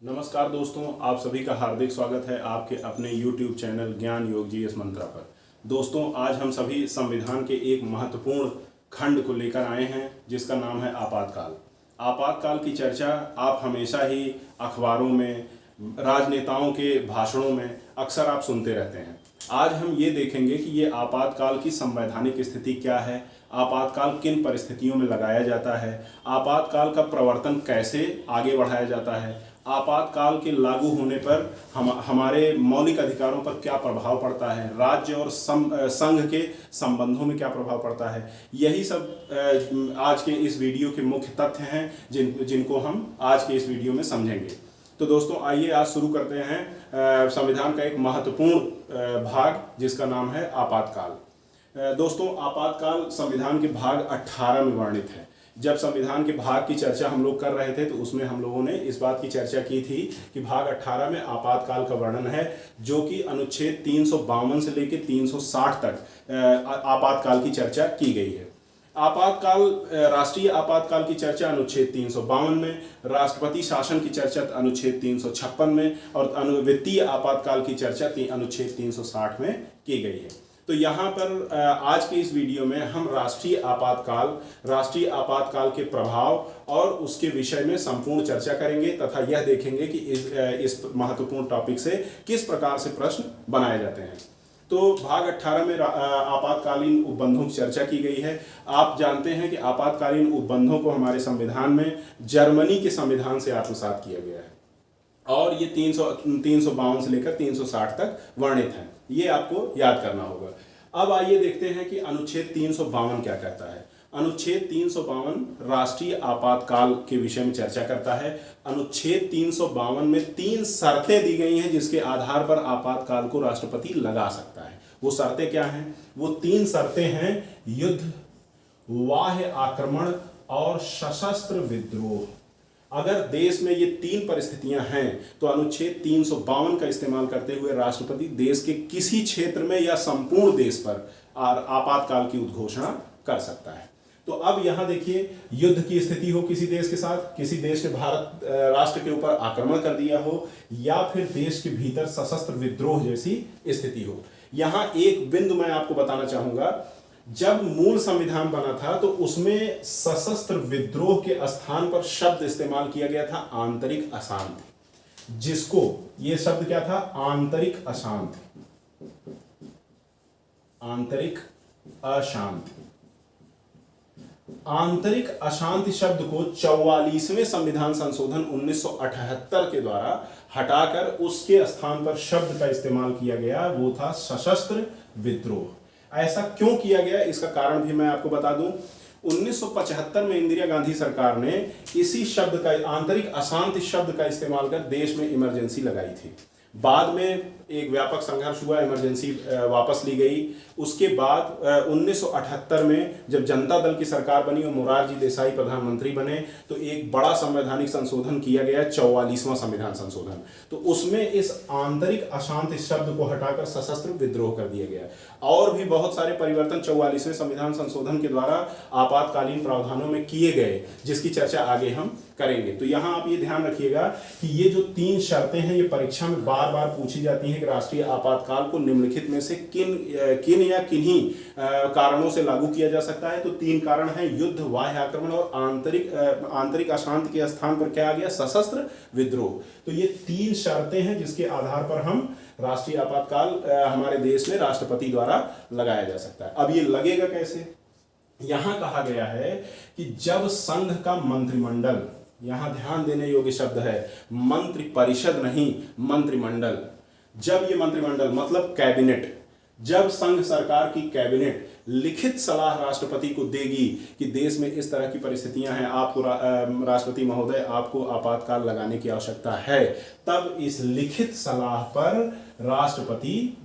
नमस्कार दोस्तों, आप सभी का हार्दिक स्वागत है आपके अपने YouTube चैनल ज्ञान योग जीएस मंत्रा पर। दोस्तों, आज हम सभी संविधान के एक महत्वपूर्ण खंड को लेकर आए हैं जिसका नाम है आपातकाल। आपातकाल की चर्चा आप हमेशा ही अखबारों में, राजनेताओं के भाषणों में अक्सर आप सुनते रहते हैं। आज हम ये देखेंगे कि ये आपातकाल की संवैधानिक स्थिति क्या है, आपातकाल किन परिस्थितियों में लगाया जाता है, आपातकाल का प्रवर्तन कैसे आगे बढ़ाया जाता है, आपातकाल के लागू होने पर हमारे मौलिक अधिकारों पर क्या प्रभाव पड़ता है, राज्य और संघ के संबंधों में क्या प्रभाव पड़ता है। यही सब आज के इस वीडियो के मुख्य तथ्य हैं जिनको हम आज के इस वीडियो में समझेंगे। तो दोस्तों, आइए आज शुरू करते हैं संविधान का एक महत्वपूर्ण भाग जिसका नाम है आपातकाल। दोस्तों, आपातकाल संविधान के भाग 18 में वर्णित है। जब संविधान के भाग की चर्चा हम लोग कर रहे थे तो उसमें हम लोगों ने इस बात की चर्चा की थी कि भाग 18 में आपातकाल का वर्णन है, जो कि अनुच्छेद 352 से लेकर 360 तक आपातकाल की चर्चा की गई है। आपातकाल, राष्ट्रीय आपातकाल की चर्चा अनुच्छेद 352 में, राष्ट्रपति शासन की चर्चा अनुच्छेद 356 में और वित्तीय आपातकाल की चर्चा अनुच्छेद 360 में की गई है। तो यहाँ पर आज के इस वीडियो में हम राष्ट्रीय आपातकाल के प्रभाव और उसके विषय में संपूर्ण चर्चा करेंगे तथा यह देखेंगे कि इस महत्वपूर्ण टॉपिक से किस प्रकार से प्रश्न बनाए जाते हैं। तो भाग 18 में आपातकालीन उपबंधों की चर्चा की गई है। आप जानते हैं कि आपातकालीन उपबंधों को हमारे संविधान में जर्मनी के संविधान से आत्मसात किया गया है और ये 352 से लेकर 360 तक वर्णित हैं। ये आपको याद करना होगा। अब आइए देखते हैं कि अनुच्छेद 352 क्या कहता है। अनुच्छेद 352 राष्ट्रीय आपातकाल के विषय में चर्चा करता है। अनुच्छेद 352 में 3 शर्तें दी गई हैं जिसके आधार पर आपातकाल को राष्ट्रपति लगा सकता है। वो शर्तें क्या हैं? वो 3 शर्तें हैं: युद्ध, बाह्य आक्रमण और सशस्त्र विद्रोह। अगर देश में ये 3 परिस्थितियां हैं तो अनुच्छेद 352 का इस्तेमाल करते हुए राष्ट्रपति देश के किसी क्षेत्र में या संपूर्ण देश पर आपातकाल की उद्घोषणा कर सकता है। तो अब यहां देखिए, युद्ध की स्थिति हो किसी देश के साथ, किसी देश ने भारत राष्ट्र के ऊपर आक्रमण कर दिया हो, या फिर देश के भीतर सशस्त्र विद्रोह जैसी स्थिति हो। यहां एक बिंदु मैं आपको बताना चाहूंगा। जब मूल संविधान बना था तो उसमें सशस्त्र विद्रोह के स्थान पर शब्द इस्तेमाल किया गया था आंतरिक अशांति, जिसको ये शब्द क्या था? आंतरिक अशांति। आंतरिक अशांति। आंतरिक अशांति शब्द को 44वें संविधान संशोधन 1978 के द्वारा हटाकर उसके स्थान पर शब्द का इस्तेमाल किया गया, वो था सशस्त्र विद्रोह। ऐसा क्यों किया गया, इसका कारण भी मैं आपको बता दूं। 1975 में इंदिरा गांधी सरकार ने इसी शब्द का, आंतरिक अशांति शब्द का इस्तेमाल कर देश में इमरजेंसी लगाई थी। बाद में एक व्यापक संघर्ष हुआ, इमरजेंसी वापस ली गई। उसके बाद 1978 में जब जनता दल की सरकार बनी और मोरारजी देसाई प्रधानमंत्री बने तो एक बड़ा संवैधानिक संशोधन किया गया, 44वां संविधान संशोधन। तो उसमें इस आंतरिक अशांति शब्द को हटाकर सशस्त्र विद्रोह कर दिया गया। और भी बहुत सारे परिवर्तन 44वें संविधान संशोधन के द्वारा आपातकालीन प्रावधानों में किए गए, जिसकी चर्चा आगे हम करेंगे। तो यहां आप ये ध्यान रखिएगा कि ये जो 3 शर्तें हैं, ये परीक्षा में बार बार पूछी जाती हैं कि राष्ट्रीय आपातकाल को निम्नलिखित में से किन या किन्हीं कारणों से लागू किया जा सकता है। तो 3 कारण हैं: युद्ध, बाह्य आक्रमण और आंतरिक अशांति के स्थान पर क्या आ गया? सशस्त्र विद्रोह। तो ये 3 शर्तें हैं जिसके आधार पर हम राष्ट्रीय आपातकाल हमारे देश में राष्ट्रपति द्वारा लगाया जा सकता है। अब ये लगेगा कैसे? यहां कहा गया है कि जब संघ का मंत्रिमंडल, यहां ध्यान देने योग्य शब्द है, मंत्रि परिषद नहीं, मंत्रिमंडल। जब ये मंत्रिमंडल मतलब कैबिनेट, जब संघ सरकार की कैबिनेट लिखित सलाह राष्ट्रपति को देगी कि देश में इस तरह की परिस्थितियां हैं, आपको राष्ट्रपति महोदय आपको आपातकाल लगाने की आवश्यकता है, तब इस लिखित सलाह पर राष्ट्रपति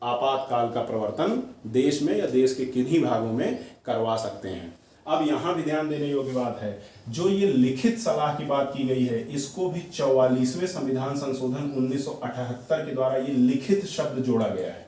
आपातकाल का प्रवर्तन देश में या देश के किन्हीं भागों में करवा सकते हैं। अब यहां भी ध्यान देने योग्य बात है, जो ये लिखित सलाह की बात की गई है, इसको भी 44वें संविधान संशोधन 1978 के द्वारा ये लिखित शब्द जोड़ा गया है।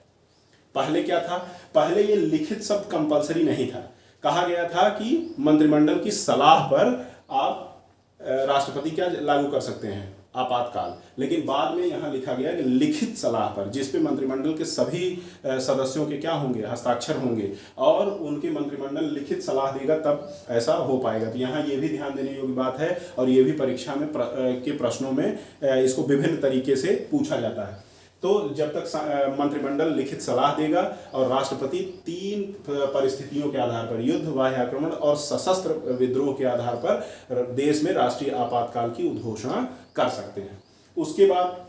पहले क्या था? पहले ये लिखित शब्द कंपलसरी नहीं था। कहा गया था कि मंत्रिमंडल की सलाह पर आप राष्ट्रपति क्या लागू कर सकते हैं, आपातकाल, लेकिन बाद में यहाँ लिखा गया कि लिखित सलाह पर, जिस पे मंत्रिमंडल के सभी सदस्यों के क्या होंगे, हस्ताक्षर होंगे और उनके मंत्रिमंडल लिखित सलाह देगा तब ऐसा हो पाएगा। तो यहाँ ये भी ध्यान देने योग्य बात है और ये भी परीक्षा में के प्रश्नों में इसको विभिन्न तरीके से पूछा जाता है। तो जब तक मंत्रिमंडल लिखित सलाह देगा और राष्ट्रपति 3 परिस्थितियों के आधार पर, युद्ध, बाह्य आक्रमण और सशस्त्र विद्रोह के आधार पर देश में राष्ट्रीय आपातकाल की उद्घोषणा कर सकते हैं। उसके बाद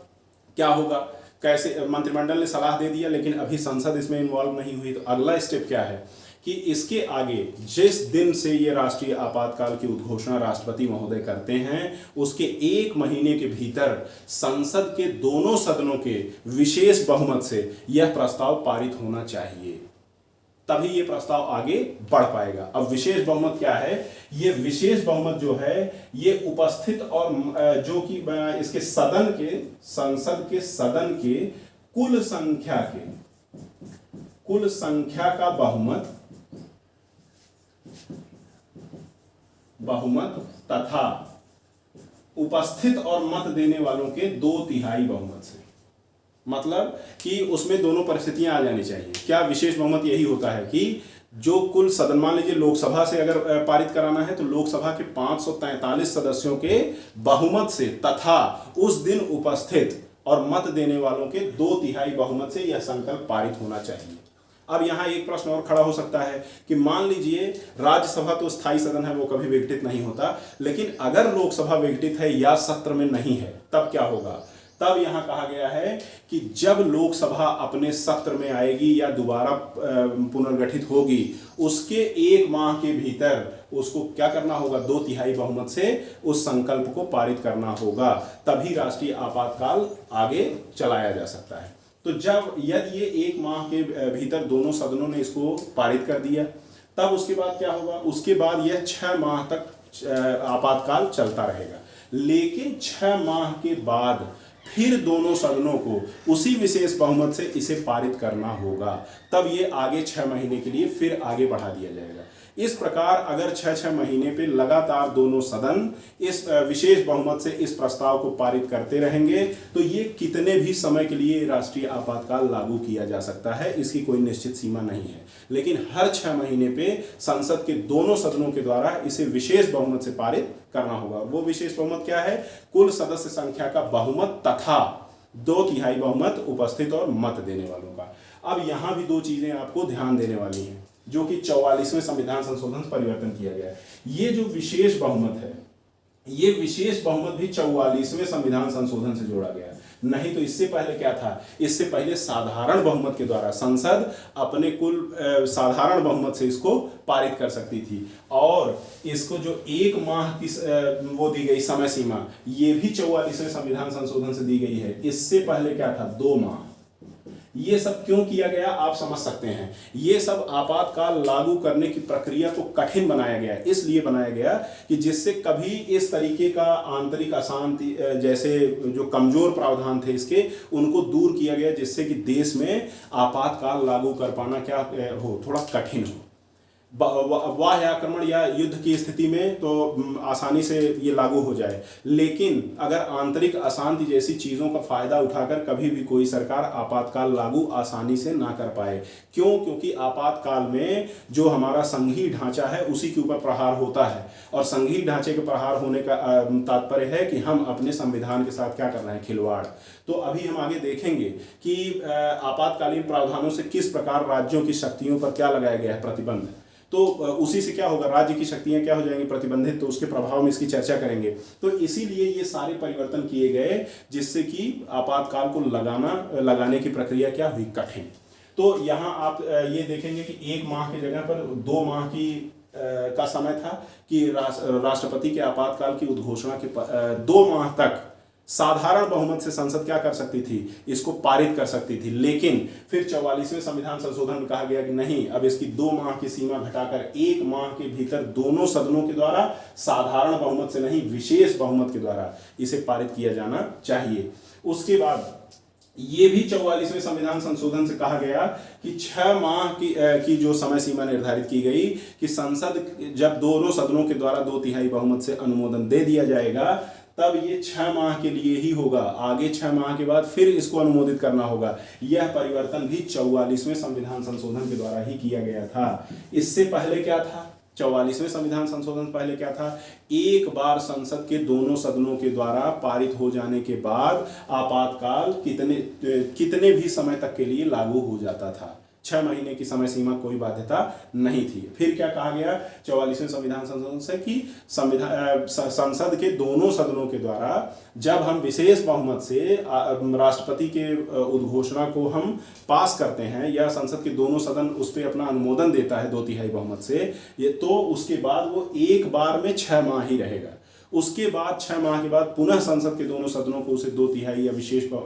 क्या होगा, कैसे मंत्रिमंडल ने सलाह दे दिया लेकिन अभी संसद इसमें इन्वॉल्व नहीं हुई, तो अगला स्टेप क्या है कि इसके आगे जिस दिन से ये राष्ट्रीय आपातकाल की उद्घोषणा राष्ट्रपति महोदय करते हैं उसके 1 महीने के भीतर संसद के दोनों सदनों के विशेष बहुमत से यह प्रस्ताव पारित होना चाहिए, तभी ये प्रस्ताव आगे बढ़ पाएगा। अब विशेष बहुमत क्या है, ये विशेष बहुमत जो है ये उपस्थित और जो कि इसके संसद के सदन के कुल संख्या का बहुमत तथा उपस्थित और मत देने वालों के 2/3 बहुमत से, मतलब कि उसमें दोनों परिस्थितियां आ जानी चाहिए। क्या विशेष बहुमत यही होता है कि जो कुल सदन, मान लीजिए लोकसभा से अगर पारित कराना है तो लोकसभा के 543 सदस्यों के बहुमत से तथा उस दिन उपस्थित और मत देने वालों के 2/3 बहुमत से यह संकल्प पारित होना चाहिए। अब यहाँ एक प्रश्न और खड़ा हो सकता है कि मान लीजिए राज्यसभा तो स्थायी सदन है, वो कभी विघटित नहीं होता, लेकिन अगर लोकसभा विघटित है या सत्र में नहीं है तब क्या होगा। तब यहां कहा गया है कि जब लोकसभा अपने सत्र में आएगी या दोबारा पुनर्गठित होगी उसके 1 माह के भीतर उसको क्या करना होगा, 2/3 बहुमत से उस संकल्प को पारित करना होगा, तभी राष्ट्रीय आपातकाल आगे चलाया जा सकता है। तो जब यदि ये 1 माह के भीतर दोनों सदनों ने इसको पारित कर दिया तब उसके बाद क्या होगा, उसके बाद यह 6 माह तक आपातकाल चलता रहेगा, लेकिन 6 माह के बाद फिर दोनों सदनों को उसी विशेष बहुमत से इसे पारित करना होगा, तब ये आगे 6 महीने के लिए फिर आगे बढ़ा दिया जाएगा। इस प्रकार अगर 6-6 महीने पे लगातार दोनों सदन इस विशेष बहुमत से इस प्रस्ताव को पारित करते रहेंगे तो ये कितने भी समय के लिए राष्ट्रीय आपातकाल लागू किया जा सकता है, इसकी कोई निश्चित सीमा नहीं है, लेकिन हर 6 महीने पे संसद के दोनों सदनों के द्वारा इसे विशेष बहुमत से पारित करना होगा। वो विशेष बहुमत क्या है, कुल सदस्य संख्या का बहुमत तथा 2/3 बहुमत उपस्थित और मत देने वालों का। अब यहां भी 2 चीजें आपको ध्यान देने वाली हैं जो कि 44वें संविधान संशोधन से परिवर्तन किया गया है। ये जो विशेष बहुमत है, ये विशेष बहुमत भी 44वें संविधान संशोधन से जोड़ा गया है, नहीं तो इससे पहले क्या था, इससे पहले साधारण बहुमत के द्वारा संसद अपने कुल साधारण बहुमत से इसको पारित कर सकती थी और इसको जो 1 माह की वो दी गई समय सीमा, ये भी 44वें संविधान संशोधन से दी गई है। इससे पहले क्या था, 2 माह। ये सब क्यों किया गया आप समझ सकते हैं। ये सब आपातकाल लागू करने की प्रक्रिया को कठिन बनाया गया, इसलिए बनाया गया कि जिससे कभी इस तरीके का आंतरिक अशांति जैसे जो कमजोर प्रावधान थे इसके, उनको दूर किया गया, जिससे कि देश में आपातकाल लागू कर पाना क्या हो, थोड़ा कठिन हो। बाह्य आक्रमण या युद्ध की स्थिति में तो आसानी से ये लागू हो जाए, लेकिन अगर आंतरिक अशांति जैसी चीज़ों का फायदा उठाकर कभी भी कोई सरकार आपातकाल लागू आसानी से ना कर पाए। क्यों? क्योंकि आपातकाल में जो हमारा संघीय ढांचा है उसी के ऊपर प्रहार होता है, और संघीय ढांचे के प्रहार होने का तात्पर्य है कि हम अपने संविधान के साथ क्या कर रहे हैं, खिलवाड़। तो अभी हम आगे देखेंगे कि आपातकालीन प्रावधानों से किस प्रकार राज्यों की शक्तियों पर क्या लगाया गया है प्रतिबंध, तो उसी से क्या होगा, राज्य की शक्तियां क्या हो जाएंगी, प्रतिबंधित, तो उसके प्रभाव में इसकी चर्चा करेंगे। तो इसीलिए ये सारे परिवर्तन किए गए जिससे कि आपातकाल को लगाने की प्रक्रिया क्या हुई, कठिन। तो यहाँ आप ये देखेंगे कि 1 माह की जगह पर 2 माह की का समय था कि राष्ट्रपति के आपातकाल की उद्घोषणा के 2 माह तक साधारण बहुमत से संसद क्या कर सकती थी, इसको पारित कर सकती थी। लेकिन फिर 44वें संविधान संशोधन में कहा गया कि नहीं, अब इसकी 2 माह की सीमा घटाकर 1 माह के भीतर दोनों सदनों के द्वारा साधारण बहुमत से नहीं, विशेष बहुमत के द्वारा इसे पारित किया जाना चाहिए। उसके बाद ये भी 44वें संविधान संशोधन से कहा गया कि 6 माह की जो समय सीमा निर्धारित की गई कि संसद जब दोनों सदनों के द्वारा 2/3 बहुमत से अनुमोदन दे दिया जाएगा तब ये 6 माह के लिए ही होगा। आगे 6 माह के बाद फिर इसको अनुमोदित करना होगा। यह परिवर्तन भी 44वें संविधान संशोधन के द्वारा ही किया गया था। इससे पहले क्या था? 44वें संविधान संशोधन पहले क्या था? एक बार संसद के दोनों सदनों के द्वारा पारित हो जाने के बाद आपातकाल कितने भी समय तक के लिए लागू हो जाता था। 6 महीने की समय सीमा कोई बाध्यता नहीं थी। फिर क्या कहा गया 44वें संविधान संशोधन से कि संसद के दोनों सदनों के द्वारा जब हम विशेष बहुमत से राष्ट्रपति के उद्घोषणा को हम पास करते हैं या संसद के दोनों सदन उस पर अपना अनुमोदन देता है 2/3 बहुमत से, ये तो उसके बाद वो एक बार में 6 माह ही रहेगा। उसके बाद 6 माह के बाद पुनः संसद के दोनों सदनों को उसे 2/3 या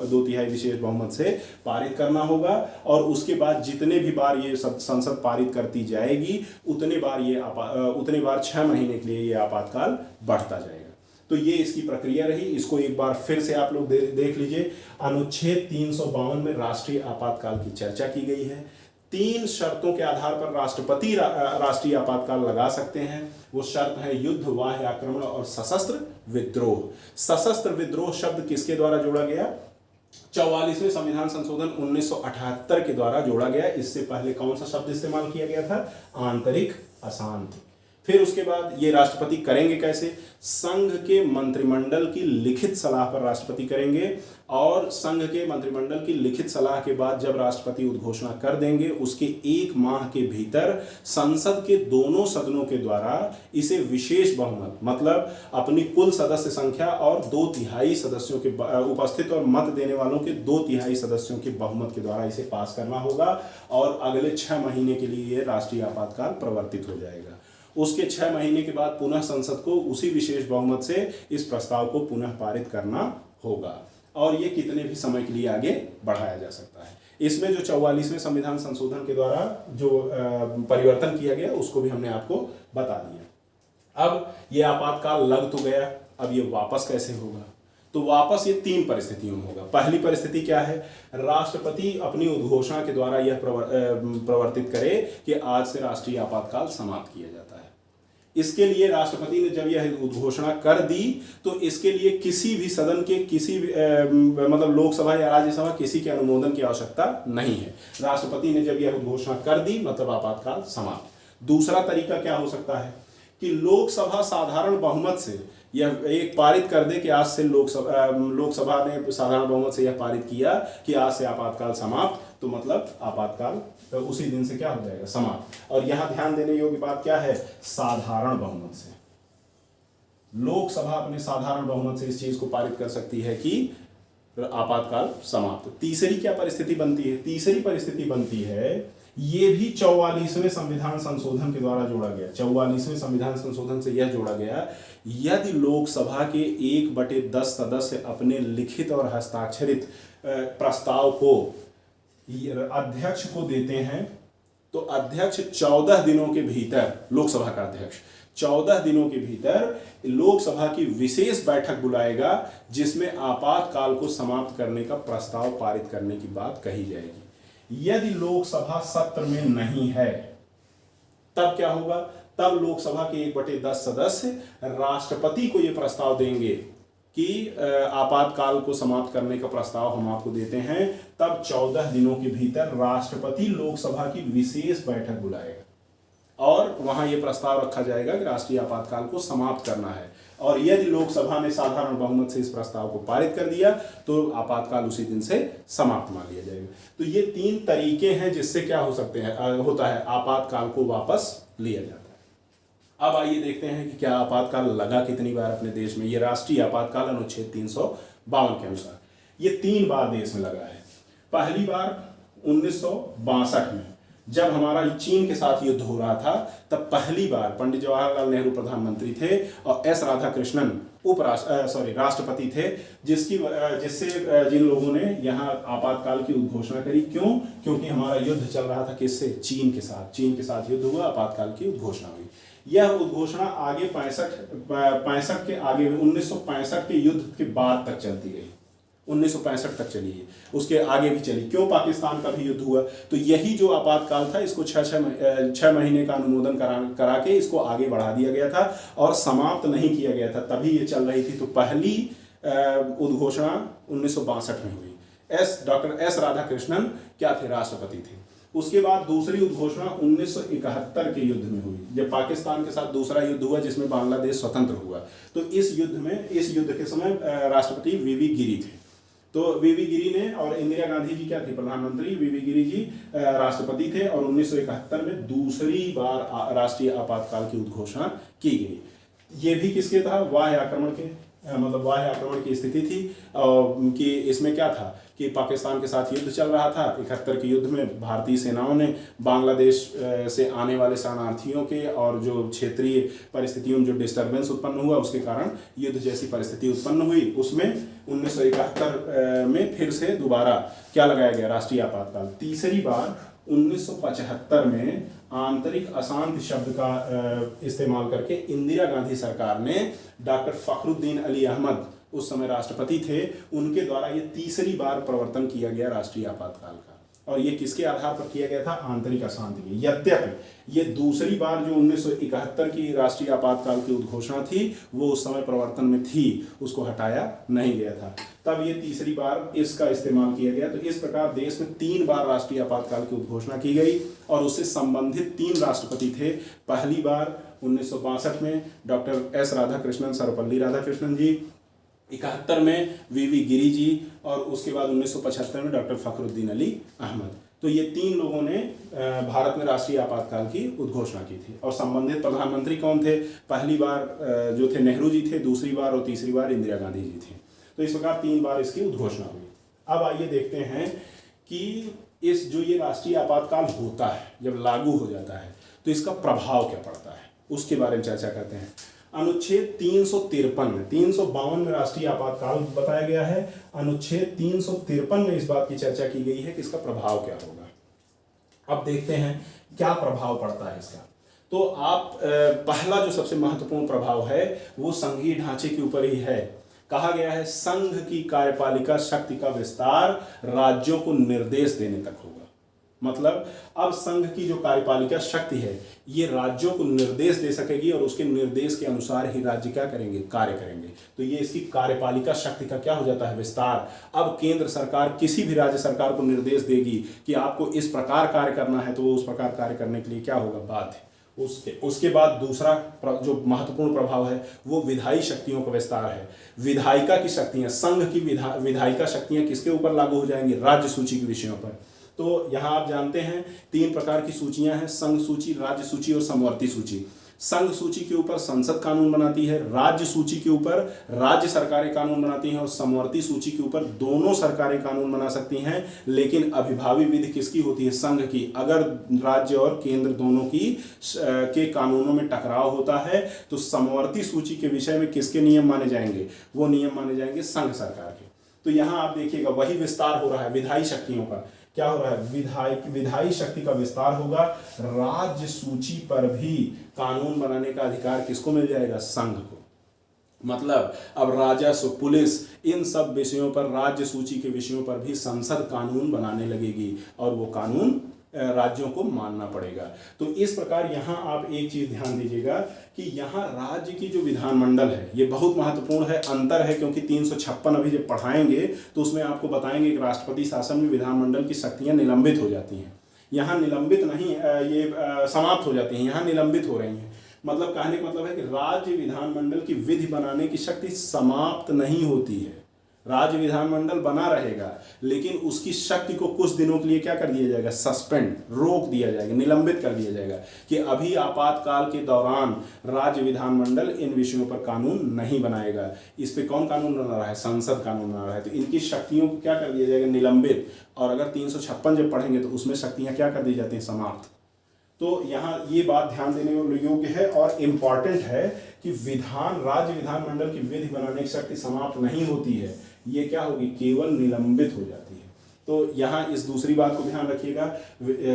2/3 विशेष बहुमत से पारित करना होगा और उसके बाद जितने भी बार ये संसद पारित करती जाएगी उतने बार 6 महीने के लिए ये आपातकाल बढ़ता जाएगा। तो ये इसकी प्रक्रिया रही। इसको एक बार फिर से आप लोग देख लीजिए। अनुच्छेद 352 में राष्ट्रीय आपातकाल की चर्चा की गई है। 3 शर्तों के आधार पर राष्ट्रपति राष्ट्रीय आपातकाल लगा सकते हैं। वो शर्त है युद्ध, बाह्य आक्रमण और सशस्त्र विद्रोह। सशस्त्र विद्रोह शब्द किसके द्वारा जोड़ा गया? 44वें संविधान संशोधन 1978 के द्वारा जोड़ा गया। इससे पहले कौन सा शब्द इस्तेमाल किया गया था? आंतरिक अशांति। फिर उसके बाद ये राष्ट्रपति करेंगे कैसे? संघ के मंत्रिमंडल की लिखित सलाह पर राष्ट्रपति करेंगे और संघ के मंत्रिमंडल की लिखित सलाह के बाद जब राष्ट्रपति उद्घोषणा कर देंगे उसके 1 माह के भीतर संसद के दोनों सदनों के द्वारा इसे विशेष बहुमत, मतलब अपनी कुल सदस्य संख्या और 2/3 सदस्यों के उपस्थित और मत देने वालों के 2/3 सदस्यों के बहुमत के द्वारा इसे पास करना होगा और अगले 6 महीने के लिए यह राष्ट्रीय आपातकाल प्रवर्तित हो जाएगा। उसके 6 महीने के बाद पुनः संसद को उसी विशेष बहुमत से इस प्रस्ताव को पुनः पारित करना होगा और ये कितने भी समय के लिए आगे बढ़ाया जा सकता है। इसमें जो 44वें संविधान संशोधन के द्वारा जो परिवर्तन किया गया उसको भी हमने आपको बता दिया। अब ये आपातकाल लग तो गया, अब ये वापस कैसे होगा? तो वापस ये 3 परिस्थितियों में होगा। पहली परिस्थिति क्या है? राष्ट्रपति अपनी उद्घोषणा के द्वारा यह प्रवर्तित करे कि आज से राष्ट्रीय आपातकाल समाप्त किया जाता है। इसके लिए राष्ट्रपति ने जब यह उद्घोषणा कर दी तो इसके लिए किसी भी सदन के मतलब लोकसभा या राज्यसभा किसी के अनुमोदन की आवश्यकता नहीं है। राष्ट्रपति ने जब यह उद्घोषणा कर दी मतलब आपातकाल समाप्त। दूसरा तरीका क्या हो सकता है कि लोकसभा साधारण बहुमत से यह एक पारित कर दे कि आज से लोकसभा ने साधारण बहुमत से यह पारित किया कि आज से आपातकाल समाप्त, तो मतलब आपातकाल तो उसी दिन से क्या हो जाएगा? समाप्त। और यहां ध्यान देने योग्य बात क्या है? साधारण बहुमत से लोकसभा अपने साधारण बहुमत से इस चीज को पारित कर सकती है कि आपातकाल समाप्त। तीसरी क्या परिस्थिति बनती है? तीसरी परिस्थिति बनती है, ये भी 44वें संविधान संशोधन के द्वारा जोड़ा गया। 44वें संविधान संशोधन से यह जोड़ा गया, यदि लोकसभा के 1/10 सदस्य अपने लिखित और हस्ताक्षरित प्रस्ताव को अध्यक्ष को देते हैं तो अध्यक्ष 14 दिनों के भीतर, लोकसभा का अध्यक्ष 14 दिनों के भीतर लोकसभा की विशेष बैठक बुलाएगा जिसमें आपातकाल को समाप्त करने का प्रस्ताव पारित करने की बात कही जाएगी। यदि लोकसभा सत्र में नहीं है तब क्या होगा? तब लोकसभा के 1/10 सदस्य राष्ट्रपति को यह प्रस्ताव देंगे कि आपातकाल को समाप्त करने का प्रस्ताव हम आपको देते हैं। तब 14 दिनों के भीतर राष्ट्रपति लोकसभा की विशेष बैठक बुलाएगा और वहां यह प्रस्ताव रखा जाएगा कि राष्ट्रीय आपातकाल को समाप्त करना है। और यदि लोकसभा ने साधारण बहुमत से इस प्रस्ताव को पारित कर दिया तो आपातकाल उसी दिन से समाप्त मान लिया जाएगा। तो ये 3 तरीके हैं जिससे क्या होता है आपातकाल को वापस लिया जाता है। अब आइए देखते हैं कि क्या आपातकाल लगा कितनी बार अपने देश में। ये राष्ट्रीय आपातकाल अनुच्छेद 352 के अनुसार ये 3 बार देश में लगा है। पहली बार 1962 में जब हमारा चीन के साथ युद्ध हो रहा था, तब पहली बार पंडित जवाहरलाल नेहरू प्रधानमंत्री थे और एस राधाकृष्णन राष्ट्रपति थे, जिससे जिन लोगों ने यहाँ आपातकाल की उद्घोषणा करी। क्यों? क्योंकि हमारा युद्ध चल रहा था किससे? चीन के साथ। चीन के साथ युद्ध हुआ, आपातकाल की उद्घोषणा हुई। यह उद्घोषणा आगे 1965 के युद्ध के बाद तक चलती रही। 1965 तक चली है, उसके आगे भी चली। क्यों? पाकिस्तान का भी युद्ध हुआ, तो यही जो आपातकाल था इसको 6 महीने का अनुमोदन करा के इसको आगे बढ़ा दिया गया था और समाप्त नहीं किया गया था, तभी ये चल रही थी। तो पहली उद्घोषणा 1962 में हुई। डॉक्टर एस राधाकृष्णन क्या थे? राष्ट्रपति थे। उसके बाद दूसरी उद्घोषणा 1971 के युद्ध में हुई, जब पाकिस्तान के साथ दूसरा युद्ध हुआ जिसमें बांग्लादेश स्वतंत्र हुआ। तो इस युद्ध के समय राष्ट्रपति वीवी गिरी थे। तो वीवी गिरी ने, और इंदिरा गांधी जी क्या थे? प्रधानमंत्री। वीवी गिरी जी राष्ट्रपति थे और 1971 में दूसरी बार राष्ट्रीय आपातकाल की उद्घोषणा की गई। ये भी किसके था? बाह्य आक्रमण के, मतलब बाह्य आक्रमण की स्थिति थी कि इसमें क्या था कि पाकिस्तान के साथ युद्ध चल रहा था। 71 के युद्ध में भारतीय सेनाओं ने बांग्लादेश से आने वाले शरणार्थियों के और जो क्षेत्रीय परिस्थितियों में जो डिस्टर्बेंस उत्पन्न हुआ उसके कारण युद्ध जैसी परिस्थिति उत्पन्न हुई। उसमें 1971 में फिर से दोबारा क्या लगाया गया? राष्ट्रीय आपातकाल। तीसरी बार 1975 में आंतरिक अशांति शब्द का इस्तेमाल करके इंदिरा गांधी सरकार ने डॉक्टर फखरुद्दीन अली अहमद, उस समय राष्ट्रपति थे, उनके द्वारा ये तीसरी बार प्रवर्तन किया गया राष्ट्रीय आपातकाल का। और ये किसके आधार पर किया गया था? आंतरिक अशांति के। यद्यपि ये दूसरी बार जो 1971 की राष्ट्रीय आपातकाल की उद्घोषणा थी वो उस समय प्रवर्तन में थी, उसको हटाया नहीं गया था, तब ये तीसरी बार इसका इस्तेमाल किया गया। तो इस प्रकार देश में 3 बार राष्ट्रीय आपातकाल की उद्घोषणा की गई और उससे संबंधित 3 राष्ट्रपति थे। पहली बार 1962 में डॉक्टर एस राधाकृष्णन, सर्वपल्ली राधाकृष्णन जी, 71 में वीवी गिरी जी और उसके बाद 1975 में डॉक्टर फखरुद्दीन अली अहमद। तो ये 3 लोगों ने भारत में राष्ट्रीय आपातकाल की उद्घोषणा की थी। और संबंधित प्रधानमंत्री कौन थे? पहली बार जो थे नेहरू जी थे, दूसरी बार और तीसरी बार इंदिरा गांधी जी थी। तो इस प्रकार 3 बार इसकी उद्घोषणा हुई। अब आइए देखते हैं कि इस जो ये राष्ट्रीय आपातकाल होता है, जब लागू हो जाता है तो इसका प्रभाव क्या पड़ता है, उसके बारे में चर्चा करते हैं। अनुच्छेद 353 में, 352 में राष्ट्रीय आपातकाल बताया गया है, अनुच्छेद 353 में इस बात की चर्चा की गई है कि इसका प्रभाव क्या होगा। अब देखते हैं क्या प्रभाव पड़ता है इसका। तो आप पहला जो सबसे महत्वपूर्ण प्रभाव है वो संघीय ढांचे के ऊपर ही है। कहा गया है संघ की कार्यपालिका शक्ति का विस्तार राज्यों को निर्देश देने तक होगा। मतलब अब संघ की जो कार्यपालिका शक्ति है ये राज्यों को निर्देश दे सकेगी और उसके निर्देश के अनुसार ही राज्य क्या करेंगे? कार्य करेंगे। तो ये इसकी कार्यपालिका शक्ति का क्या हो जाता है? विस्तार। अब केंद्र सरकार किसी भी राज्य सरकार को निर्देश देगी कि आपको इस प्रकार कार्य करना है तो वो उस प्रकार कार्य करने के लिए क्या होगा? बाध्य। उसके बाद दूसरा जो महत्वपूर्ण प्रभाव है वो विधायी शक्तियों का विस्तार है। विधायिका की शक्तियां, संघ की विधायिका शक्तियां किसके ऊपर लागू हो जाएंगी? राज्य सूची के विषयों पर। तो यहाँ आप जानते हैं 3 प्रकार की सूचियां हैं, संघ सूची, राज्य सूची और समवर्ती सूची। संघ सूची के ऊपर संसद कानून बनाती है, राज्य सूची के ऊपर राज्य सरकारें कानून बनाती हैं और समवर्ती सूची के ऊपर दोनों सरकारें कानून बना सकती हैं। लेकिन अभिभावी विधि किसकी होती है? संघ की। अगर राज्य और केंद्र दोनों की के कानूनों में टकराव होता है तो समवर्ती सूची के विषय में किसके नियम माने जाएंगे? वो नियम माने जाएंगे संघ सरकार के। तो यहाँ आप देखिएगा वही विस्तार हो रहा है विधायी शक्तियों का। क्या हो रहा है? विधायी शक्ति का विस्तार होगा। राज्य सूची पर भी कानून बनाने का अधिकार किसको मिल जाएगा? संघ को। मतलब अब राजस्व, पुलिस, इन सब विषयों पर, राज्य सूची के विषयों पर भी संसद कानून बनाने लगेगी और वो कानून राज्यों को मानना पड़ेगा। तो इस प्रकार यहाँ आप एक चीज ध्यान दीजिएगा कि यहाँ राज्य की जो विधानमंडल है ये बहुत महत्वपूर्ण है, अंतर है, क्योंकि 356 अभी जब पढ़ाएंगे तो उसमें आपको बताएंगे कि राष्ट्रपति शासन में विधानमंडल की शक्तियां निलंबित हो जाती हैं। यहाँ निलंबित नहीं, ये समाप्त हो जाती हैं, यहाँ निलंबित हो रही हैं। मतलब कहने का मतलब है कि राज्य विधानमंडल की विधि बनाने की शक्ति समाप्त नहीं होती है। राज्य विधानमंडल बना रहेगा लेकिन उसकी शक्ति को कुछ दिनों के लिए क्या कर दिया जाएगा? सस्पेंड, रोक दिया जाएगा, निलंबित कर दिया जाएगा कि अभी आपातकाल के दौरान राज्य विधानमंडल इन विषयों पर कानून नहीं बनाएगा। इस पे कौन कानून बना रहा है? संसद कानून बना रहा है। तो इनकी शक्तियों को क्या कर दिया जाएगा? निलंबित। और अगर 356 जब पढ़ेंगे तो उसमें शक्तियां क्या कर दी जाती हैं? समाप्त। तो यहाँ ये बात ध्यान देने योग्य है और इम्पॉर्टेंट है कि राज्य विधानमंडल की विधि बनाने की शक्ति समाप्त नहीं होती है, ये क्या होगी? केवल निलंबित हो जाती है। तो यहाँ इस दूसरी बात को ध्यान रखिएगा,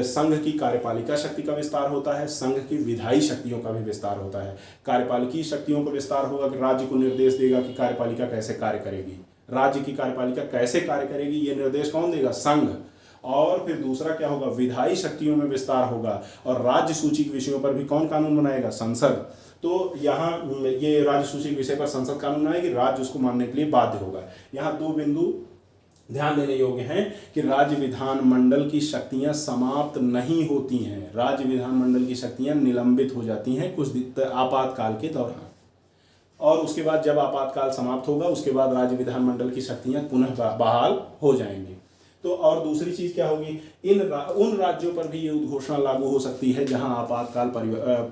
संघ की कार्यपालिका शक्ति का विस्तार होता है, संघ की विधायी शक्तियों का भी विस्तार होता है। कार्यपालिकी शक्तियों का विस्तार होगा कि राज्य को निर्देश देगा कि कार्यपालिका कैसे कार्य करेगी, राज्य की कार्यपालिका कैसे कार्य करेगी ये निर्देश कौन देगा? संघ। और फिर दूसरा क्या होगा? विधायी शक्तियों में विस्तार होगा। और राज्य सूची के विषयों पर भी कौन कानून बनाएगा? संसद। तो यहाँ ये राज्य सूची के विषय पर संसद कानून बनाएगी, राज्य उसको मानने के लिए बाध्य होगा। यहाँ दो बिंदु ध्यान देने योग्य हैं कि राज्य विधानमंडल की शक्तियां समाप्त नहीं होती हैं, राज्य विधानमंडल की शक्तियां निलंबित हो जाती हैं कुछ आपातकाल के दौरान। और उसके बाद जब आपातकाल समाप्त होगा उसके बाद राज्य विधानमंडल की शक्तियां पुनः बहाल हो जाएंगी। तो और दूसरी चीज क्या होगी? उन राज्यों पर भी ये उद्घोषणा लागू हो सकती है जहां आपातकाल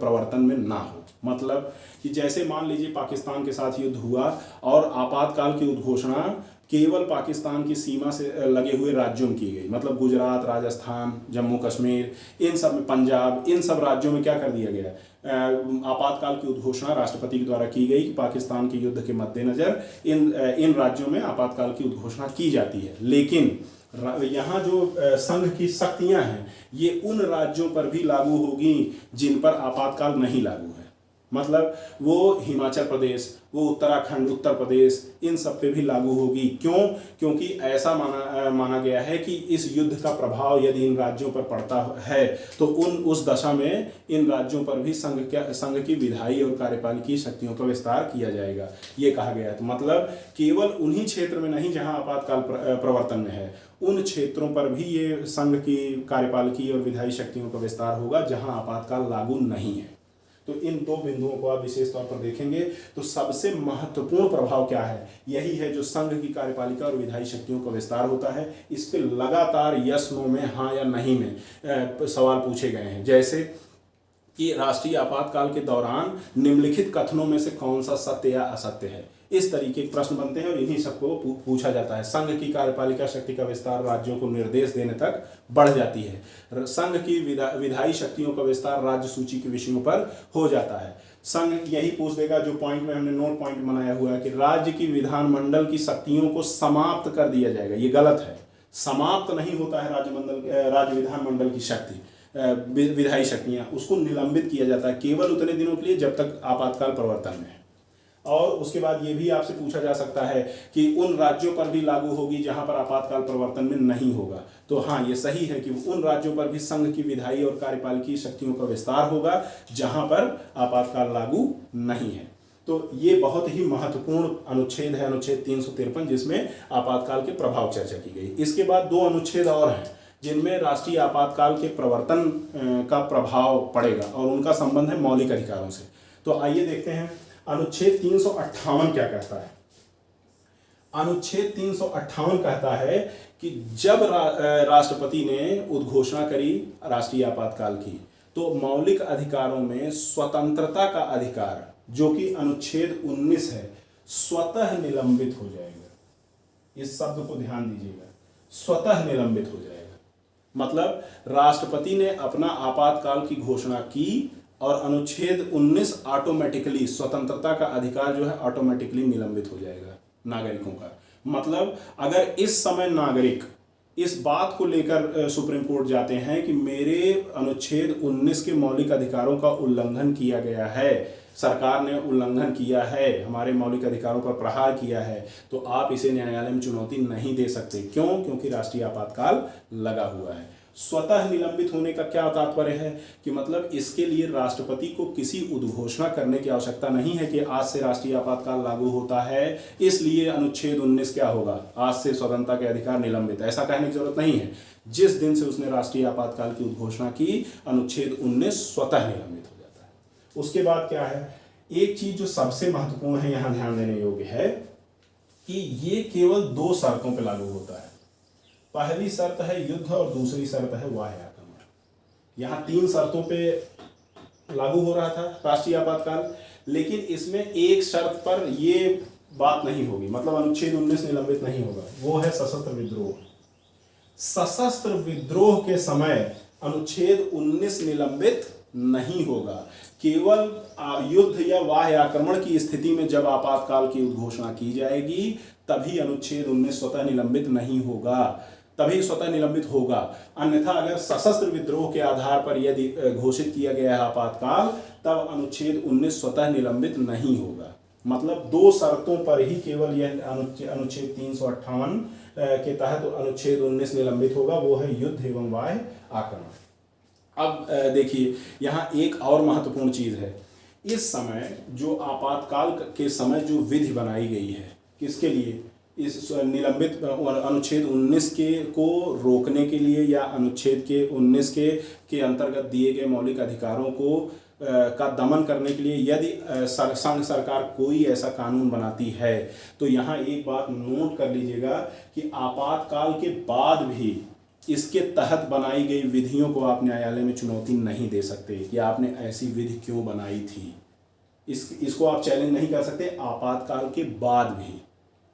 प्रवर्तन में ना हो। मतलब कि जैसे मान लीजिए पाकिस्तान के साथ युद्ध हुआ और आपातकाल की उद्घोषणा केवल पाकिस्तान की सीमा से लगे हुए राज्यों में की गई, मतलब गुजरात, राजस्थान, जम्मू कश्मीर, इन सब में, पंजाब, इन सब राज्यों में क्या कर दिया गया? आपातकाल की उद्घोषणा राष्ट्रपति के द्वारा की गई कि पाकिस्तान के युद्ध के मद्देनजर इन राज्यों में आपातकाल की उद्घोषणा की जाती है। लेकिन यहाँ जो संघ की शक्तियां हैं ये उन राज्यों पर भी लागू होगी जिन पर आपातकाल नहीं लागू है। मतलब वो हिमाचल प्रदेश, वो उत्तराखंड, उत्तर प्रदेश, इन सब पे भी लागू होगी। क्यों? क्योंकि ऐसा माना गया है कि इस युद्ध का प्रभाव यदि इन राज्यों पर पड़ता है तो उस दशा में इन राज्यों पर भी संघ की विधायी और कार्यपालिकी शक्तियों का विस्तार किया जाएगा, ये कहा गया है। तो मतलब केवल उन्हीं क्षेत्र में नहीं जहां आपातकाल प्रवर्तन में है, उन क्षेत्रों पर भी ये संघ की कार्यपालिकी और विधायी शक्तियों का विस्तार होगा जहां आपातकाल लागू नहीं है। तो इन दो बिंदुओं को आप विशेष तौर पर देखेंगे तो सबसे महत्वपूर्ण प्रभाव क्या है? यही है जो संघ की कार्यपालिका और विधायी शक्तियों का विस्तार होता है। इस पे लगातार यस नो में, हाँ या नहीं में सवाल पूछे गए हैं। जैसे कि राष्ट्रीय आपातकाल के दौरान निम्नलिखित कथनों में से कौन सा सत्य या असत्य है? इस तरीके के प्रश्न बनते हैं और इन्हीं सबको पूछा जाता है। संघ की कार्यपालिका शक्ति का विस्तार राज्यों को निर्देश देने तक बढ़ जाती है। संघ की विधायी शक्तियों का विस्तार राज्य सूची के विषयों पर हो जाता है। संघ यही पूछ देगा जो पॉइंट में हमने नोट पॉइंट बनाया हुआ है कि राज्य की विधानमंडल की शक्तियों को समाप्त कर दिया जाएगा। ये गलत है, समाप्त नहीं होता है राज्य विधानमंडल की शक्ति, विधायी शक्तियां, उसको निलंबित किया जाता है केवल उतने दिनों के लिए जब तक आपातकाल प्रवर्तन में है। और उसके बाद ये भी आपसे पूछा जा सकता है कि उन राज्यों पर भी लागू होगी जहां पर आपातकाल प्रवर्तन में नहीं होगा। तो हाँ, ये सही है कि उन राज्यों पर भी संघ की विधायी और कार्यपालिकी शक्तियों का विस्तार होगा जहां पर आपातकाल लागू नहीं है। तो ये बहुत ही महत्वपूर्ण अनुच्छेद है, अनुच्छेद 353, जिसमें आपातकाल के प्रभाव चर्चा की गई। इसके बाद दो अनुच्छेद और हैं जिनमें राष्ट्रीय आपातकाल के प्रवर्तन का प्रभाव पड़ेगा और उनका संबंध है मौलिक अधिकारों से। तो आइए देखते हैं अनुच्छेद 358 क्या कहता है। अनुच्छेद 358 कहता है कि जब राष्ट्रपति ने उद्घोषणा करी राष्ट्रीय आपातकाल की तो मौलिक अधिकारों में स्वतंत्रता का अधिकार, जो कि अनुच्छेद 19 है, स्वतः निलंबित हो जाएगा। इस शब्द को ध्यान दीजिएगा, स्वतः निलंबित हो जाएगा। मतलब राष्ट्रपति ने अपना आपातकाल की घोषणा की और अनुच्छेद 19 ऑटोमेटिकली, स्वतंत्रता का अधिकार जो है ऑटोमेटिकली निलंबित हो जाएगा नागरिकों का। मतलब अगर इस समय नागरिक इस बात को लेकर सुप्रीम कोर्ट जाते हैं कि मेरे अनुच्छेद 19 के मौलिक अधिकारों का उल्लंघन किया गया है, सरकार ने उल्लंघन किया है, हमारे मौलिक अधिकारों पर प्रहार किया है, तो आप इसे न्यायालय में चुनौती नहीं दे सकते। क्यों? क्योंकि राष्ट्रीय आपातकाल लगा हुआ है। स्वतः निलंबित होने का क्या तात्पर्य है कि मतलब इसके लिए राष्ट्रपति को किसी उद्घोषणा करने की आवश्यकता नहीं है कि आज से राष्ट्रीय आपातकाल लागू होता है, इसलिए अनुच्छेद 19 क्या होगा, आज से स्वतंत्रता के अधिकार निलंबित, ऐसा कहने की जरूरत नहीं है। जिस दिन से उसने राष्ट्रीय आपातकाल की उद्घोषणा की, अनुच्छेद 19 स्वतः निलंबित हो जाता है। उसके बाद क्या है, एक चीज जो सबसे महत्वपूर्ण है, यहां ध्यान देने योग्य है कि ये केवल दो शर्तों पर लागू होता है। पहली शर्त है युद्ध और दूसरी शर्त है बाह्य आक्रमण। यहाँ तीन शर्तों पे लागू हो रहा था राष्ट्रीय आपातकाल, लेकिन इसमें एक शर्त पर ये बात नहीं होगी, मतलब अनुच्छेद 19 निलंबित नहीं होगा, वो है सशस्त्र विद्रोह। सशस्त्र विद्रोह के समय अनुच्छेद 19 निलंबित नहीं होगा। केवल युद्ध या बाह्य आक्रमण की स्थिति में जब आपातकाल की उद्घोषणा की जाएगी तभी अनुच्छेद 19 स्वतः निलंबित नहीं होगा, तभी स्वतः निलंबित होगा। अन्यथा अगर सशस्त्र विद्रोह के आधार पर यदि घोषित किया गया है आपातकाल, तब अनुच्छेद 19 स्वतः निलंबित नहीं होगा। मतलब दो शर्तों पर ही केवल यह अनुच्छेद 358 के तहत अनुच्छेद 19 निलंबित होगा, वो है युद्ध एवं बाह्य आक्रमण। अब देखिए यहाँ एक और महत्वपूर्ण चीज है, इस समय जो आपातकाल के समय जो विधि बनाई गई है, किसके लिए, इस निलंबित अनुच्छेद 19 के को रोकने के लिए या अनुच्छेद के 19 के अंतर्गत दिए गए मौलिक अधिकारों को का दमन करने के लिए यदि संघ सरकार कोई ऐसा कानून बनाती है, तो यहाँ एक बात नोट कर लीजिएगा कि आपातकाल के बाद भी इसके तहत बनाई गई विधियों को आप न्यायालय में चुनौती नहीं दे सकते कि आपने ऐसी विधि क्यों बनाई थी। इसको आप चैलेंज नहीं कर सकते आपातकाल के बाद भी।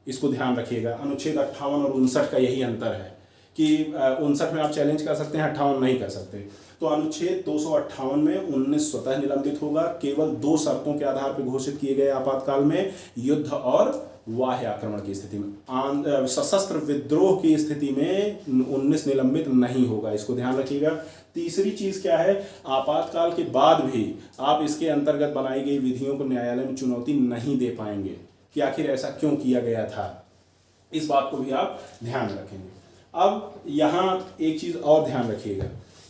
इसको ध्यान रखिएगा। अनुच्छेद 58 और 59 का यही अंतर है कि 59 में आप चैलेंज कर सकते हैं, 58 नहीं कर सकते। तो अनुच्छेद 258 में 19 स्वतः निलंबित होगा, केवल दो शर्तों के आधार पर घोषित किए गए आपातकाल में, युद्ध और बाह्य आक्रमण की स्थिति में। सशस्त्र विद्रोह की स्थिति में 19 निलंबित नहीं होगा, इसको ध्यान रखिएगा। तीसरी चीज क्या है, आपातकाल के बाद भी आप इसके अंतर्गत बनाई गई विधियों को न्यायालय में चुनौती नहीं दे पाएंगे कि आखिर ऐसा क्यों किया गया था। इस बात को भी आप ध्यान रखेंगे। अब यहाँ एक चीज और ध्यान रखिएगा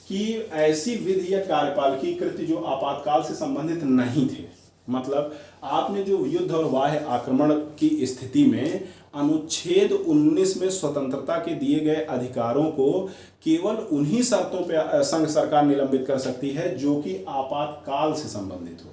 कि ऐसी विधि या कार्यपालिकी कृत्य जो आपातकाल से संबंधित नहीं थे, मतलब आपने जो युद्ध और बाह्य आक्रमण की स्थिति में अनुच्छेद 19 में स्वतंत्रता के दिए गए अधिकारों को केवल उन्हीं शर्तों पर संघ सरकार निलंबित कर सकती है जो कि आपातकाल से संबंधित हो।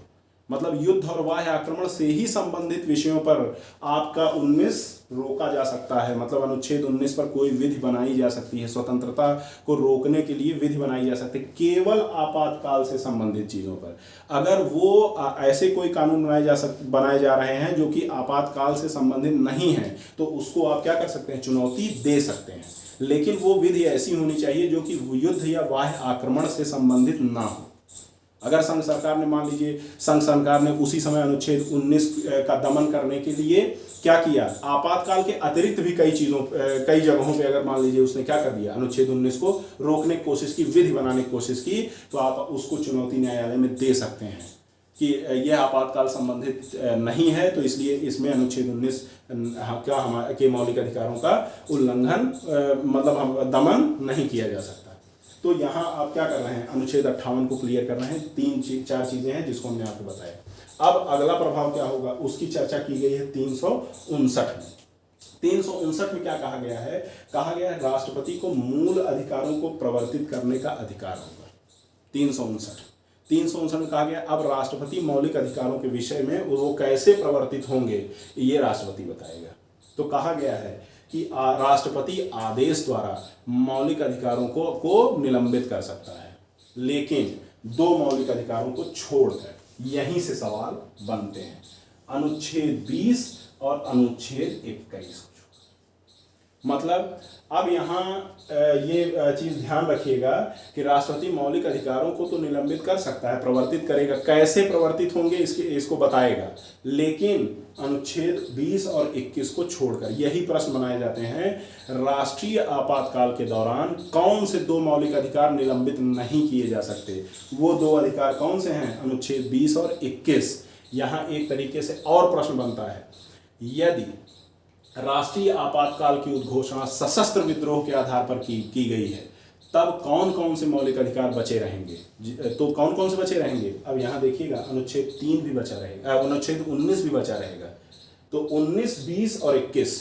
मतलब युद्ध और बाह्य आक्रमण से ही संबंधित विषयों पर आपका 19 रोका जा सकता है। मतलब अनुच्छेद 19 पर कोई विधि बनाई जा सकती है, स्वतंत्रता को रोकने के लिए विधि बनाई जा सकती है केवल आपातकाल से संबंधित चीजों पर। अगर वो ऐसे कोई कानून बनाए जा रहे हैं जो कि आपातकाल से संबंधित नहीं है, तो उसको आप क्या कर सकते हैं, चुनौती दे सकते हैं। लेकिन वो विधि ऐसी होनी चाहिए जो कि युद्ध या बाह्य आक्रमण से संबंधित ना हो। अगर संघ सरकार ने, मान लीजिए संघ सरकार ने उसी समय अनुच्छेद 19 का दमन करने के लिए क्या किया, आपातकाल के अतिरिक्त भी कई जगहों पे अगर मान लीजिए उसने क्या कर दिया, अनुच्छेद 19 को रोकने की कोशिश की, विधि बनाने की कोशिश की, तो आप उसको चुनौती न्यायालय में दे सकते हैं कि यह आपातकाल संबंधित नहीं है, तो इसलिए इसमें अनुच्छेद 19 के मौलिक अधिकारों का उल्लंघन मतलब दमन नहीं किया जा सकता। तो यहाँ आप क्या कर रहे हैं, अनुच्छेद 58 को क्लियर कर रहे हैं। 3-4 चीजें हैं जिसको हमने आपको बताया। अब अगला प्रभाव क्या होगा, उसकी चर्चा की गई है 359 में। 359 में क्या कहा गया है, कहा गया है राष्ट्रपति को मूल अधिकारों को प्रवर्तित करने का अधिकार होगा। 359 में कहा गया अब राष्ट्रपति मौलिक अधिकारों के विषय में वो कैसे प्रवर्तित होंगे ये राष्ट्रपति बताएगा। तो कहा गया है कि राष्ट्रपति आदेश द्वारा मौलिक अधिकारों को निलंबित कर सकता है, लेकिन दो मौलिक अधिकारों को छोड़कर। यहीं से सवाल बनते हैं, अनुच्छेद 20 और अनुच्छेद 21। मतलब अब यहाँ ये चीज ध्यान रखिएगा कि राष्ट्रपति मौलिक अधिकारों को तो निलंबित कर सकता है, प्रवर्तित करेगा, कैसे प्रवर्तित होंगे इसको बताएगा, लेकिन अनुच्छेद 20 और 21 को छोड़कर। यही प्रश्न बनाए जाते हैं, राष्ट्रीय आपातकाल के दौरान कौन से दो मौलिक अधिकार निलंबित नहीं किए जा सकते। वो दो अधिकार कौन से हैं, अनुच्छेद 20 और 21। यहाँ एक तरीके से और प्रश्न बनता है, यदि राष्ट्रीय आपातकाल की उद्घोषणा सशस्त्र विद्रोह के आधार पर की गई है, तब कौन कौन से मौलिक अधिकार बचे रहेंगे। तो कौन कौन से बचे रहेंगे, अब यहाँ देखिएगा, अनुच्छेद 3 भी बचा रहेगा, अनुच्छेद 19 भी बचा रहेगा। तो 19, 20 और 21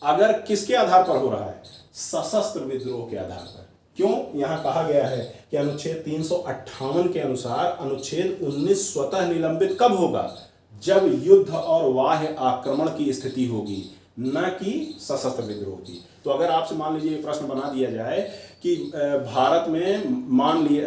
अगर किसके आधार पर हो रहा है, सशस्त्र विद्रोह के आधार पर। क्यों, यहाँ कहा गया है कि अनुच्छेद 358 के अनुसार अनुच्छेद 19 स्वतः निलंबित कब होगा, जब युद्ध और बाह्य आक्रमण की स्थिति होगी, न कि सशस्त्र विद्रोह की। तो अगर आपसे मान लीजिए प्रश्न बना दिया जाए कि भारत में मान लिए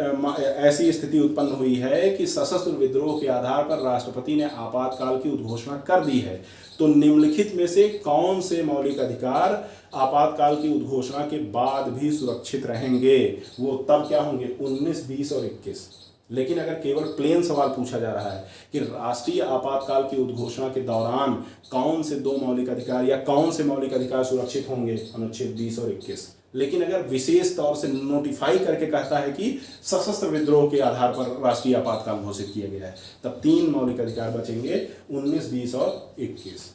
ऐसी स्थिति उत्पन्न हुई है कि सशस्त्र विद्रोह के आधार पर राष्ट्रपति ने आपातकाल की उद्घोषणा कर दी है, तो निम्नलिखित में से कौन से मौलिक अधिकार आपातकाल की उद्घोषणा के बाद भी सुरक्षित रहेंगे। वो तब क्या होंगे, 19, 20 और 21। लेकिन अगर केवल प्लेन सवाल पूछा जा रहा है कि राष्ट्रीय आपातकाल की उद्घोषणा के दौरान कौन से दो मौलिक अधिकार या कौन से मौलिक अधिकार सुरक्षित होंगे, अनुच्छेद 20 और 21। लेकिन अगर विशेष तौर से नोटिफाई करके कहता है कि सशस्त्र विद्रोह के आधार पर राष्ट्रीय आपातकाल घोषित किया गया है, तब 3 मौलिक अधिकार बचेंगे, 19, 20 और 21।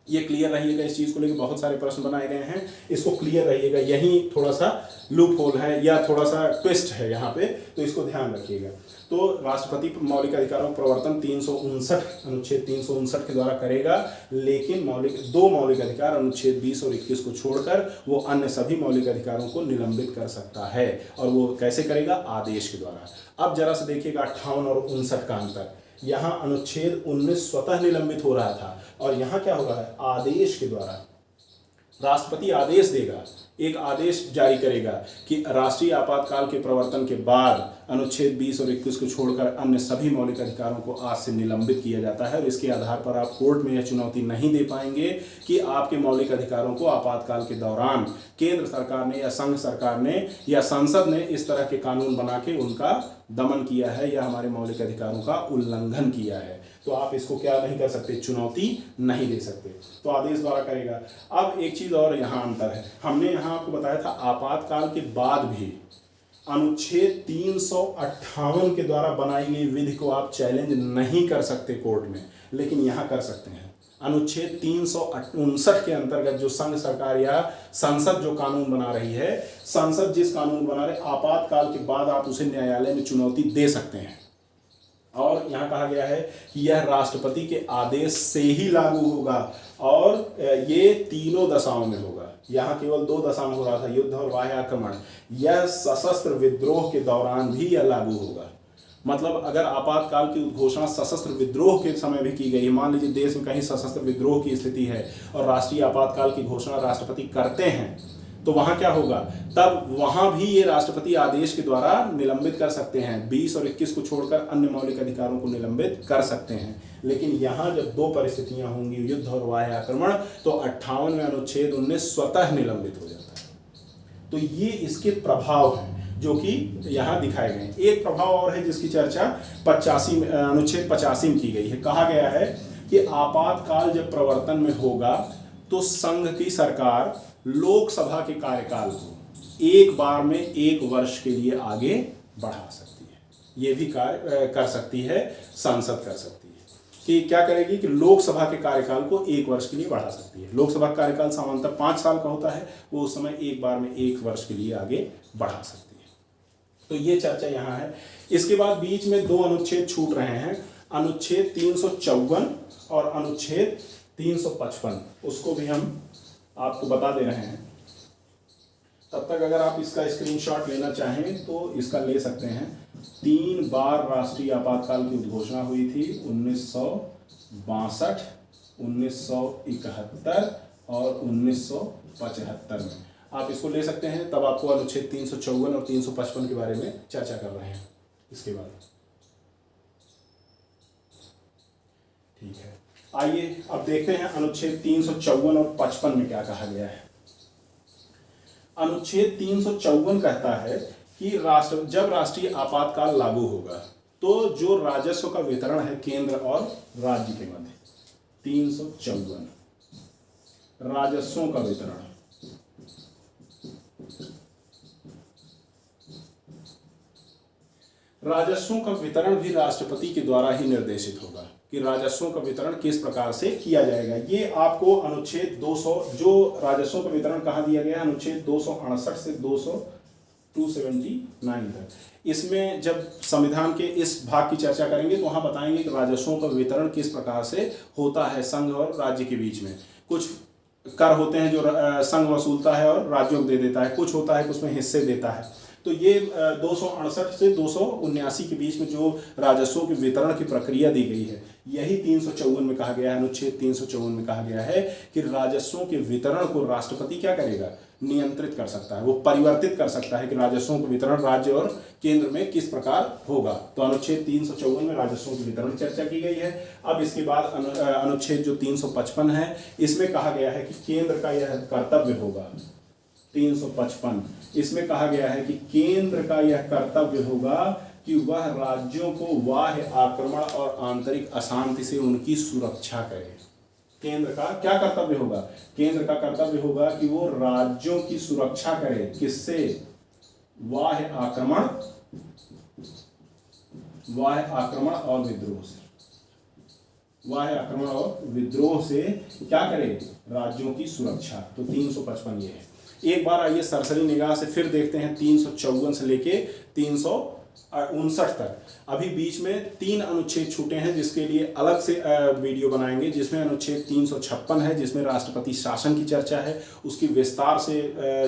ये क्लियर रहिएगा, इस चीज़ को लेकर बहुत सारे प्रश्न बनाए गए हैं, इसको क्लियर रहिएगा। यही थोड़ा सा लूप होल है या थोड़ा सा ट्विस्ट है यहाँ पे, तो इसको ध्यान रखिएगा। तो राष्ट्रपति मौलिक अधिकारों का प्रवर्तन 359 अनुच्छेद 359 के द्वारा करेगा, लेकिन दो मौलिक अधिकार अनुच्छेद 20 और 21 को छोड़कर वो अन्य सभी मौलिक अधिकारों को निलंबित कर सकता है। और वो कैसे करेगा? आदेश के द्वारा। अब जरा से देखिएगा 58 और 59 का अंतर। यहाँ अनुच्छेद 19 स्वतः निलंबित हो रहा था और यहाँ क्या हो रहा है? आदेश के द्वारा। राष्ट्रपति आदेश देगा, एक आदेश जारी करेगा कि राष्ट्रीय आपातकाल के प्रवर्तन के बाद अनुच्छेद 20 और 21 को छोड़कर अन्य सभी मौलिक अधिकारों को आज से निलंबित किया जाता है। और इसके आधार पर आप कोर्ट में यह चुनौती नहीं दे पाएंगे कि आपके मौलिक अधिकारों को आपातकाल के दौरान केंद्र सरकार ने या संघ सरकार ने या संसद ने इस तरह के कानून बना के उनका दमन किया है या हमारे मौलिक अधिकारों का उल्लंघन किया है। तो आप इसको क्या नहीं कर सकते? चुनौती नहीं दे सकते। तो आदेश द्वारा करेगा। अब एक चीज और यहाँ अंतर है, हमने यहाँ आपको बताया था आपातकाल के बाद भी अनुच्छेद 358 के द्वारा बनाई गई विधि को आप चैलेंज नहीं कर सकते कोर्ट में, लेकिन यहाँ कर सकते हैं। अनुच्छेद 359 के अंतर्गत जो संघ सरकार या संसद जो कानून बना रही है, संसद जिस कानून बना रहे, आपातकाल के बाद आप उसे न्यायालय में चुनौती दे सकते हैं। और यहाँ कहा गया है कि यह राष्ट्रपति के आदेश से ही लागू होगा और ये तीनों दशाओं में होगा। यहाँ केवल 2 दशा में हो रहा था, युद्ध और बाह्य आक्रमण। यह सशस्त्र विद्रोह के दौरान भी यह लागू होगा। मतलब अगर आपातकाल की उद्घोषणा सशस्त्र विद्रोह के समय भी की गई, मान लीजिए देश में कहीं सशस्त्र विद्रोह की स्थिति है और राष्ट्रीय आपातकाल की घोषणा राष्ट्रपति करते हैं, तो वहां क्या होगा? तब वहां भी ये राष्ट्रपति आदेश के द्वारा निलंबित कर सकते हैं। 20 और 21 को छोड़कर अन्य मौलिक अधिकारों को निलंबित कर सकते हैं। लेकिन यहां जब 2 परिस्थितियां होंगी, युद्ध और बाह्य आक्रमण, तो 58 में अनुच्छेद 19 स्वतः निलंबित हो जाता है। तो ये इसके प्रभाव हैं जो कि यहाँ दिखाए गए हैं। एक प्रभाव और है जिसकी चर्चा 85 अनुच्छेद 85 में की गई है। कहा गया है कि आपातकाल जब प्रवर्तन में होगा तो संघ की सरकार लोकसभा के कार्यकाल को एक बार में 1 वर्ष के लिए आगे बढ़ा सकती है। ये भी कार्य कर सकती है, संसद कर सकती है। कि क्या करेगी कि लोकसभा के कार्यकाल को 1 वर्ष के लिए बढ़ा सकती है। लोकसभा का कार्यकाल सामान्यतः 5 साल का होता है, वो उस समय एक बार में 1 वर्ष के लिए आगे बढ़ा सकती है। तो ये चर्चा यहाँ है। इसके बाद बीच में 2 अनुच्छेद छूट रहे हैं, अनुच्छेद 354 और अनुच्छेद 355। उसको भी हम आपको बता दे रहे हैं। तब तक अगर आप इसका स्क्रीनशॉट लेना चाहें तो इसका ले सकते हैं। 3 बार राष्ट्रीय आपातकाल की उद्घोषणा हुई थी, 1962, 1971 और 1975 में। आप इसको ले सकते हैं, तब आपको अनुच्छेद 354 और 355 के बारे में चर्चा कर रहे हैं इसके बाद। ठीक है, आइए अब देखते हैं अनुच्छेद 354 और 55 में क्या कहा गया है। अनुच्छेद 354 कहता है कि जब राष्ट्रीय आपातकाल लागू होगा तो जो राजस्व का वितरण है केंद्र और राज्य के मध्य, 354 राजस्वों का वितरण, राजस्वों का वितरण भी राष्ट्रपति के द्वारा ही निर्देशित होगा कि राजस्वों का वितरण किस प्रकार से किया जाएगा। ये आपको अनुच्छेद 200 जो राजस्वों का वितरण कहाँ दिया गया है, अनुच्छेद 268 से 279 तक। इसमें जब संविधान के इस भाग की चर्चा करेंगे तो वहाँ बताएंगे कि राजस्वों का वितरण किस प्रकार से होता है संघ और राज्य के बीच में। कुछ कर होते हैं जो संघ वसूलता है और राज्यों को दे देता है, कुछ होता है कि उसमें हिस्से देता है। तो ये 268 से 279 के बीच में जो राजस्वों के वितरण की प्रक्रिया दी गई है, यही 354 में कहा गया है। अनुच्छेद 354 में कहा गया है कि राजस्वों के वितरण को राष्ट्रपति क्या करेगा? नियंत्रित कर सकता है, वो परिवर्तित कर सकता है कि राजस्वों का वितरण राज्य और केंद्र में किस प्रकार होगा। तो अनुच्छेद 354 में राजस्वों के वितरण चर्चा की गई है। अब इसके बाद अनुच्छेद जो 355 है, इसमें कहा गया है कि केंद्र का यह कर्तव्य होगा। 355 इसमें कहा गया है कि केंद्र का यह कर्तव्य होगा कि वह राज्यों को बाह्य आक्रमण और आंतरिक अशांति से उनकी सुरक्षा करे। केंद्र का क्या कर्तव्य होगा? केंद्र का कर्तव्य होगा कि वो राज्यों की सुरक्षा करे। किससे? बाह्य आक्रमण और विद्रोह से। बाह्य आक्रमण और विद्रोह से क्या करे? राज्यों की सुरक्षा। तो 355 ये है। एक बार आइए सरसरी निगाह से फिर देखते हैं 354 से लेके 359 तक। अभी बीच में 3 अनुच्छेद छूटे हैं जिसके लिए अलग से वीडियो बनाएंगे, जिसमें अनुच्छेद 356 है जिसमें राष्ट्रपति शासन की चर्चा है, उसकी विस्तार से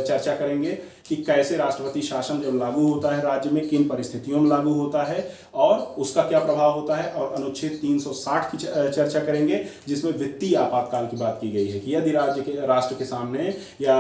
चर्चा करेंगे कि कैसे राष्ट्रपति शासन जब लागू होता है राज्य में किन परिस्थितियों में लागू होता है और उसका क्या प्रभाव होता है। और अनुच्छेद 360 की चर्चा करेंगे जिसमें वित्तीय आपातकाल की बात की गई है कि यदि राष्ट्र के सामने या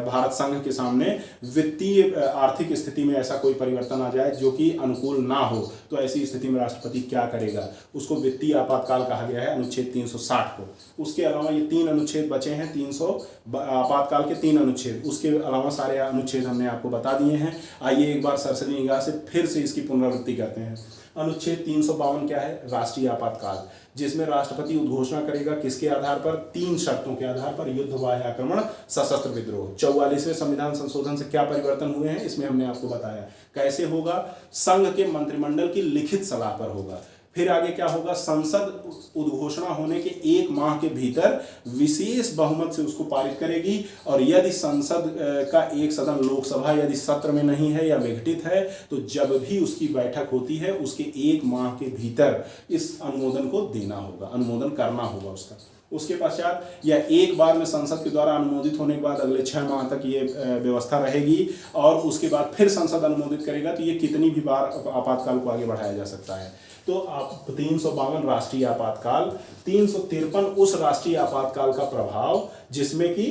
भारत संघ के सामने वित्तीय आर्थिक स्थिति में ऐसा कोई परिवर्तन आ जाए जो कि अनुकूल ना हो, तो ऐसी स्थिति में राष्ट्रपति क्या करेगा, उसको वित्तीय आपातकाल कहा गया है अनुच्छेद 360 को। उसके अलावा ये 3 अनुच्छेद बचे हैं, 300 आपातकाल के 3 अनुच्छेद, उसके अलावा सारे अनुच्छेद हमने आपको बता दिए हैं। आइए एक बार सरसरी निगाह से फिर से इसकी पुनरावृत्ति करते हैं। अनुच्छेद 352 क्या है? राष्ट्रीय आपातकाल, जिसमें राष्ट्रपति उद्घोषणा करेगा किसके आधार पर? 3 शर्तों के आधार पर, युद्ध, बाह्य आक्रमण, सशस्त्र विद्रोह। 44वें संविधान संशोधन से क्या परिवर्तन हुए हैं इसमें हमने आपको बताया। कैसे होगा? संघ के मंत्रिमंडल की लिखित सलाह पर होगा। फिर आगे क्या होगा? संसद उद्घोषणा होने के 1 माह के भीतर विशेष बहुमत से उसको पारित करेगी और यदि संसद का एक सदन लोकसभा यदि सत्र में नहीं है या विघटित है तो जब भी उसकी बैठक होती है उसके 1 माह के भीतर इस अनुमोदन को देना होगा, अनुमोदन करना होगा उसका। उसके पश्चात या एक बार में संसद के द्वारा अनुमोदित होने के बाद अगले 6 माह तक ये व्यवस्था रहेगी और उसके बाद फिर संसद अनुमोदित करेगा तो ये कितनी भी बार आपातकाल को आगे बढ़ाया जा सकता है। तो आप 352 राष्ट्रीय आपातकाल, 353 उस राष्ट्रीय आपातकाल का प्रभाव जिसमें कि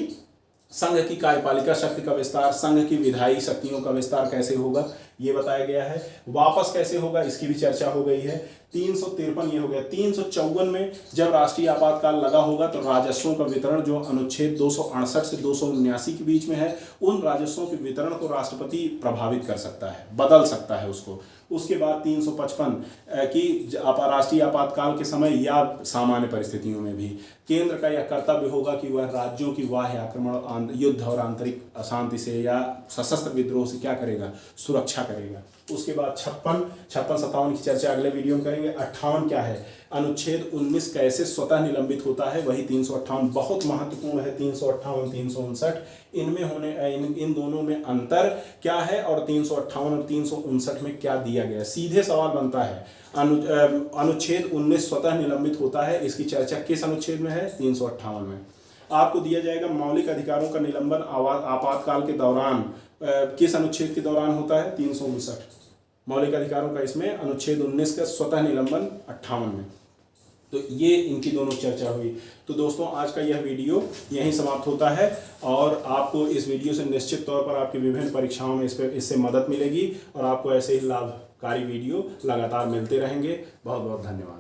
संघ की कार्यपालिका शक्ति का विस्तार, संघ की विधायी शक्तियों का विस्तार कैसे होगा ये बताया गया है। वापस कैसे होगा इसकी भी चर्चा हो गई है। 353 ये हो गया। 354 में जब राष्ट्रीय आपातकाल लगा होगा तो राजस्वों का वितरण जो अनुच्छेद 268 से 279 के बीच में है, उन राजस्वों के वितरण को राष्ट्रपति प्रभावित कर सकता है, बदल सकता है उसको। उसके बाद 355 की राष्ट्रीय आपातकाल के समय या सामान्य परिस्थितियों में भी केंद्र का यह कर्तव्य होगा कि वह राज्यों की बाह्य आक्रमण, युद्ध और आंतरिक अशांति से या सशस्त्र विद्रोह से क्या करेगा? सुरक्षा करेगा। उसके बाद 56-57 की चर्चा अगले वीडियो में करेंगे। 58 क्या है? अनुच्छेद 19 कैसे स्वतः निलंबित होता है, वही 358 बहुत महत्वपूर्ण है। 358 359 इनमें होने इन दोनों में अंतर क्या है और 358 और 359 में क्या दिया गया? सीधे सवाल बनता है। अनुच्छेद 19 स्वतः निलंबित होता है, इसकी चर्चा किस अनुच्छेद में है? 358 में। आपको दिया जाएगा मौलिक अधिकारों का निलंबन आपातकाल के दौरान किस अनुच्छेद के दौरान होता है? 359। मौलिक अधिकारों का इसमें अनुच्छेद 19 का स्वतः निलंबन 58 में। तो ये इनकी दोनों चर्चा हुई। तो दोस्तों आज का यह वीडियो यहीं समाप्त होता है और आपको इस वीडियो से निश्चित तौर पर आपकी विभिन्न परीक्षाओं में इससे मदद मिलेगी और आपको ऐसे ही लाभकारी वीडियो लगातार मिलते रहेंगे। बहुत बहुत धन्यवाद।